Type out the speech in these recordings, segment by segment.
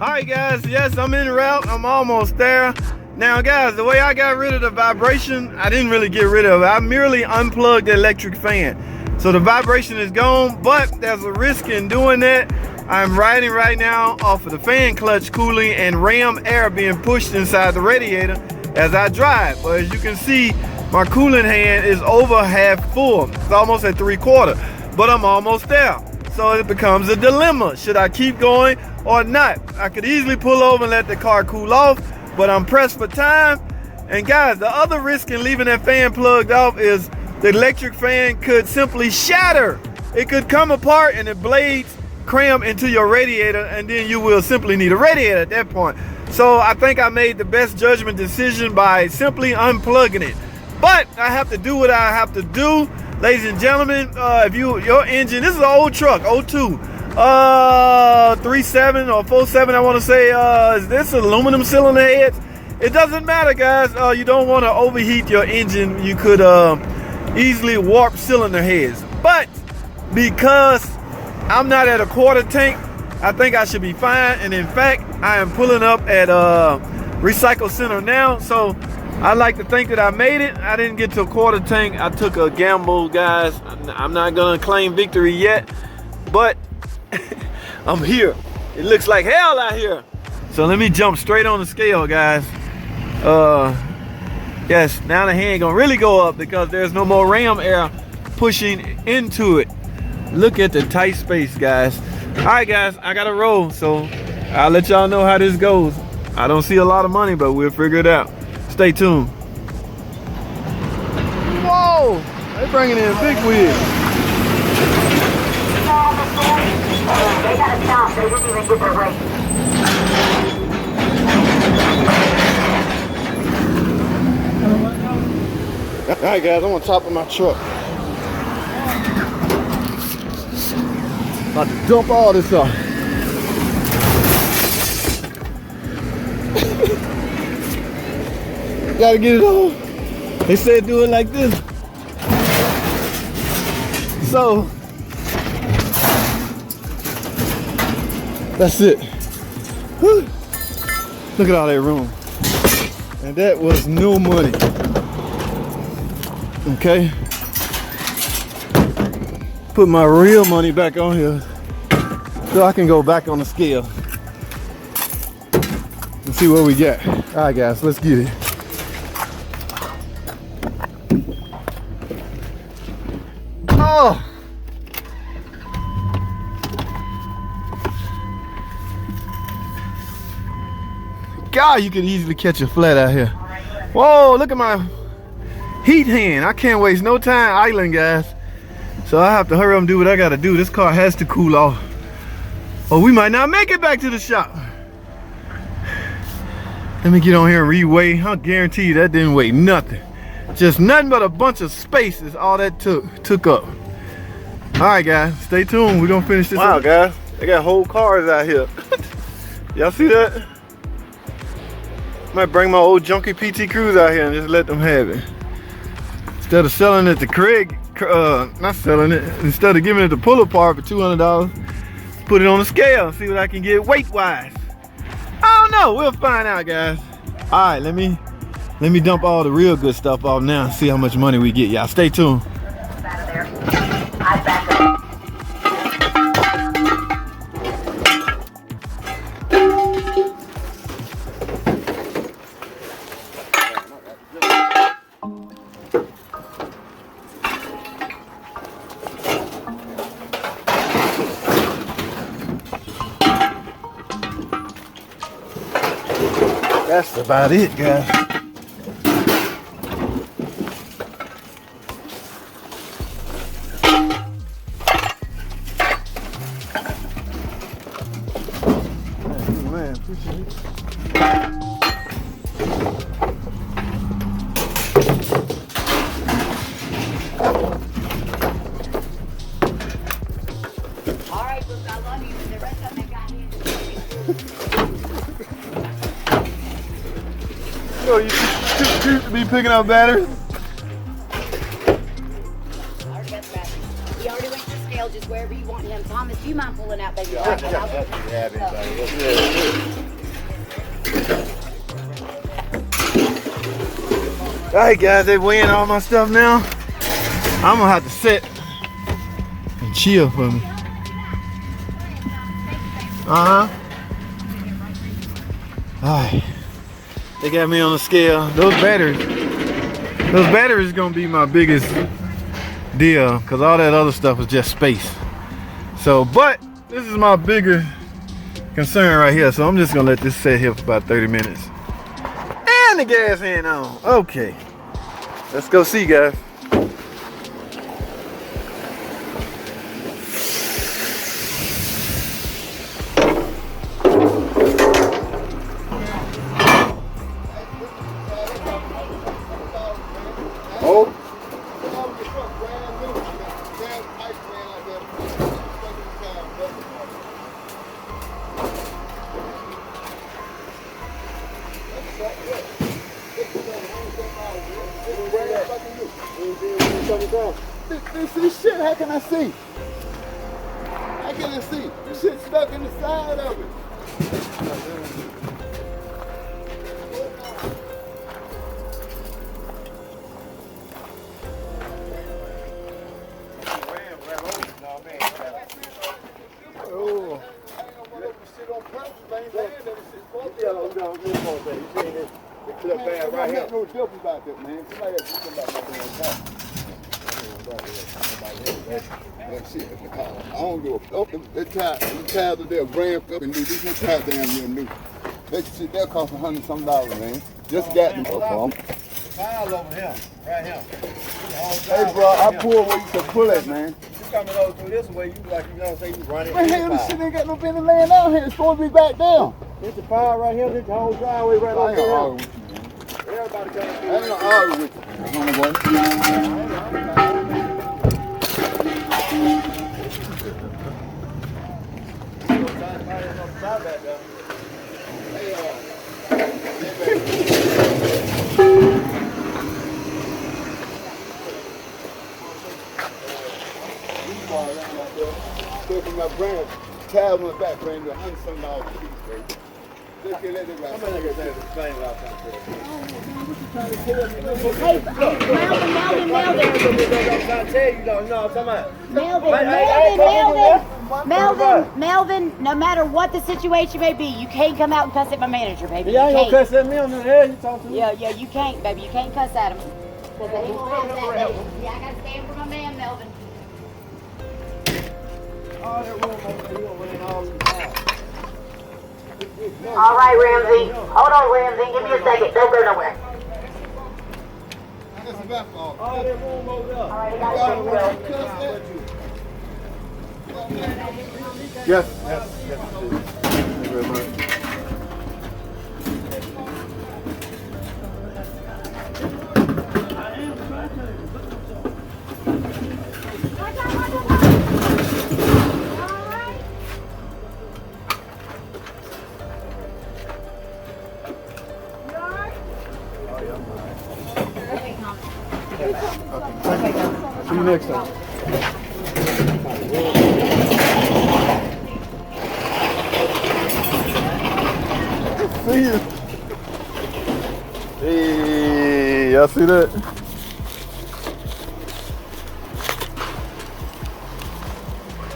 Alright guys, yes, I'm en route. I'm almost there. Now guys, the way I got rid of the vibration, I didn't really get rid of it. I merely unplugged the electric fan. So the vibration is gone, but there's a risk in doing that. I'm riding right now off of the fan clutch cooling and ram air being pushed inside the radiator as I drive. But as you can see, my coolant hand is over half full. It's almost at 3/4, but I'm almost there. So it becomes a dilemma. Should I keep going or not? I could easily pull over and let the car cool off, but I'm pressed for time. And guys, the other risk in leaving that fan plugged off is the electric fan could simply shatter. It could come apart and the blades cram into your radiator, and then you will simply need a radiator at that point. So I think I made the best judgment decision by simply unplugging it. But I have to do what I have to do. Ladies and gentlemen, if your engine, this is an old truck, 02, 37 or 47, I want to say, is this aluminum cylinder heads? It doesn't matter, guys. You don't want to overheat your engine. You could easily warp cylinder heads. But because I'm not at a quarter tank, I think I should be fine. And in fact, I am pulling up at Recycle Center now. So I like to think that I made it. I didn't get to a quarter tank. I took a gamble, guys. I'm not gonna claim victory yet, but I'm here. It looks like hell out here. So let me jump straight on the scale, guys. Yes, now the hand gonna really go up because there's no more ram air pushing into it. Look at the tight space, guys. All right, guys, I gotta roll, so I'll let y'all know how this goes. I don't see a lot of money, but we'll figure it out. Stay tuned. Whoa! They bringing in big wheels. They gotta stop. They didn't even get their way. All right, guys, I'm on top of my truck. About to dump all this off. Gotta get it on. They said do it like this. So that's it. Whew. Look at all that room. And that was no money. Okay. Put my real money back on here so I can go back on the scale and see what we got. All right, guys, let's get it. Oh! God, you could easily catch a flat out here. Whoa, look at my heat hand. I can't waste no time idling, guys. So I have to hurry up and do what I gotta do. This car has to cool off, or we might not make it back to the shop. Let me get on here and reweigh. I'll guarantee you that didn't weigh nothing. Just nothing but a bunch of space is all that took up. All right, guys, stay tuned. We're gonna finish this. Wow, guys, they got whole cars out here. Y'all see that? Might bring my old junky PT Cruise out here and just let them have it. Instead of selling it to Craig, not selling it, instead of giving it to pull apart for $200, put it on the scale and see what I can get weight-wise. I don't know, we'll find out, guys. All right, let me dump all the real good stuff off now and see how much money we get. Y'all stay tuned. That's about it, guys. Man, appreciate it. All right, look, I love you. The rest of them got here. Yo, you be picking up batteries? He already went to scale just wherever you want him. Thomas, do you mind pulling out, baby? Yeah, I have it. Alright guys, they weighing all my stuff now. I'm gonna have to sit and chill for me. Alright. They got me on the scale. Those batteries gonna be my biggest deal, because all that other stuff is just space. So, but this is my bigger concern right here. So I'm just gonna let this sit here for about 30 minutes. And the gas ain't on. Okay. Let's go see, guys. Oh. This shit, how can I see? How can I see? This shit's stuck in the side of it. Oh. Right here. No joke about that, man. Somebody else do something about that. That shit. I don't give a fuck. They tired of their brand up and new. This is tired damn near new. That shit that cost $100-some, man. Just got them for them. Files over here, right here. Hey, bro, I pull where you can pull it, man. You coming over through this way, you like, you know what I'm saying, you running. Man, hell, this shit ain't got no business laying out here. It's supposed to be back down. There's the fire right here, there's the whole driveway right over here. I ain't Everybody coming through. gonna argue with you. Taking my brand, child went back, bring the $100-some a piece, baby. Just let it ride. I'm gonna say the same what I'm trying to Hey, Melvin. I'm trying to tell you, though, you know what I'm talking about? Melvin, no matter what the situation may be, you can't come out and cuss at my manager, baby. Yeah, I You ain't gonna can't. cuss at me on the head, you talking to me? Yeah, you can't, baby. You can't cuss at him. Because they won't have that, baby. Yeah, I gotta stand for my man, Melvin. All that room over there, you gonna run all the time. All right, Ramsey. Hold on, Ramsey. Give me a second. Don't go nowhere. That's a back off. All that room over there. All right, I got it. Yes. Thank you very much. See you next time. See you. Hey, y'all see that?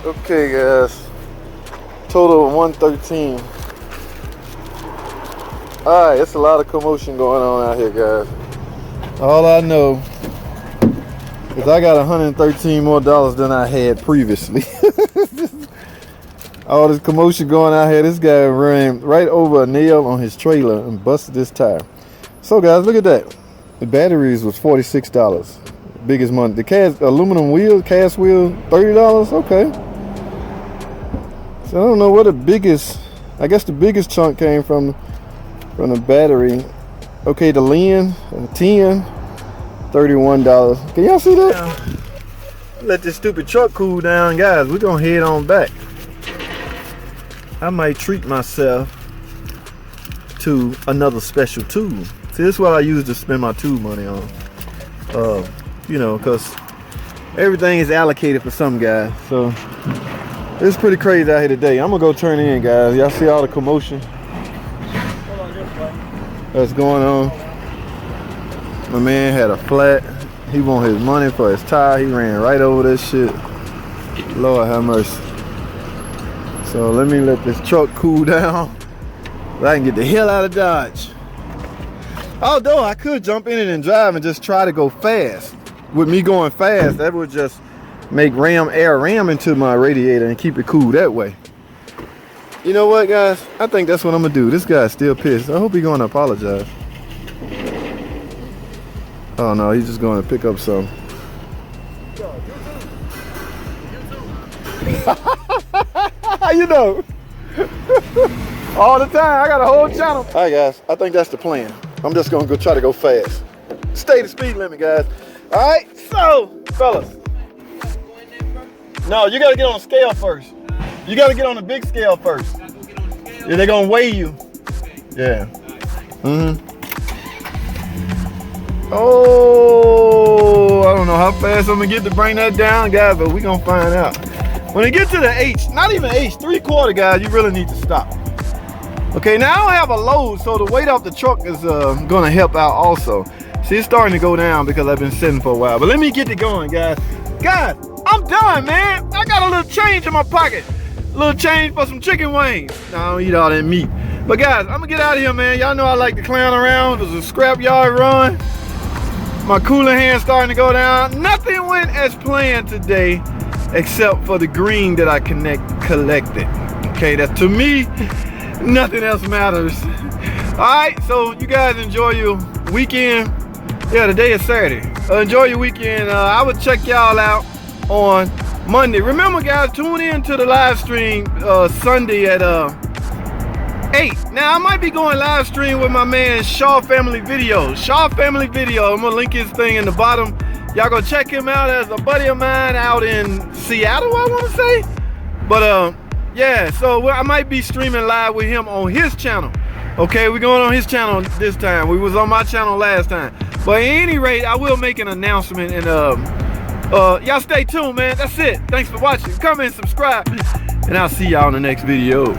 Okay, guys. Total of 113. All right, it's a lot of commotion going on out here, guys. All I know is I got $113 more than I had previously. All this commotion going out here. This guy ran right over a nail on his trailer and busted his tire. So guys, look at that. The batteries was $46. Biggest money. The aluminum wheel, cast wheel, $30. Okay. So I don't know what the biggest. I guess the biggest chunk came from the battery. Okay, the lens, 10, $31. Can y'all see that? Let this stupid truck cool down, guys. We're gonna head on back. I might treat myself to another special tool. See, this is what I use to spend my tool money on. You know, because everything is allocated for some guys. So it's pretty crazy out here today. I'm gonna go turn in, guys. Y'all see all the commotion that's going on. My man had a flat. He want his money for his tire. He ran right over this shit. Lord have mercy. So let me let this truck cool down so I can get the hell out of Dodge. Although I could jump in it and drive and just try to go fast. With me going fast, that would just make air ram into my radiator and keep it cool that way. You know what, guys? I think that's what I'm gonna do. This guy's still pissed. I hope he's gonna apologize. Oh no, he's just gonna pick up some. How you know? All the time. I got a whole channel. All right, guys. I think that's the plan. I'm just gonna go try to go fast. Stay the speed limit, guys. All right. So, fellas. No, you gotta get on the scale first. You gotta get on the big scale first. Yeah, they're gonna weigh you. Yeah. Oh, I don't know how fast I'm gonna get to bring that down, guys, but we gonna find out. When it gets to the H, not even H, 3/4, guys, you really need to stop. Okay, now I don't have a load, so the weight off the truck is gonna help out also. See, it's starting to go down because I've been sitting for a while. But let me get it going, guys. Guys, I'm done, man. I got a little change in my pocket. A little change for some chicken wings. No, I don't eat all that meat. But guys, I'm gonna get out of here, man. Y'all know I like to clown around. There's a scrapyard run. My cooler hand's starting to go down. Nothing went as planned today, except for the green that I collected. Okay, that to me, nothing else matters. All right, so you guys enjoy your weekend. Yeah, today is Saturday. Enjoy your weekend. I will check y'all out on Monday. Remember, guys, tune in to the live stream Sunday at 8. Now, I might be going live stream with my man Shaw Family Video. Shaw Family Video. I'm gonna link his thing in the bottom. Y'all go check him out as a buddy of mine out in Seattle, I want to say. But yeah, so I might be streaming live with him on his channel. Okay, we're going on his channel this time. We was on my channel last time. But at any rate, I will make an announcement, and y'all stay tuned, man. That's it. Thanks for watching. Comment, subscribe, and I'll see y'all in the next video.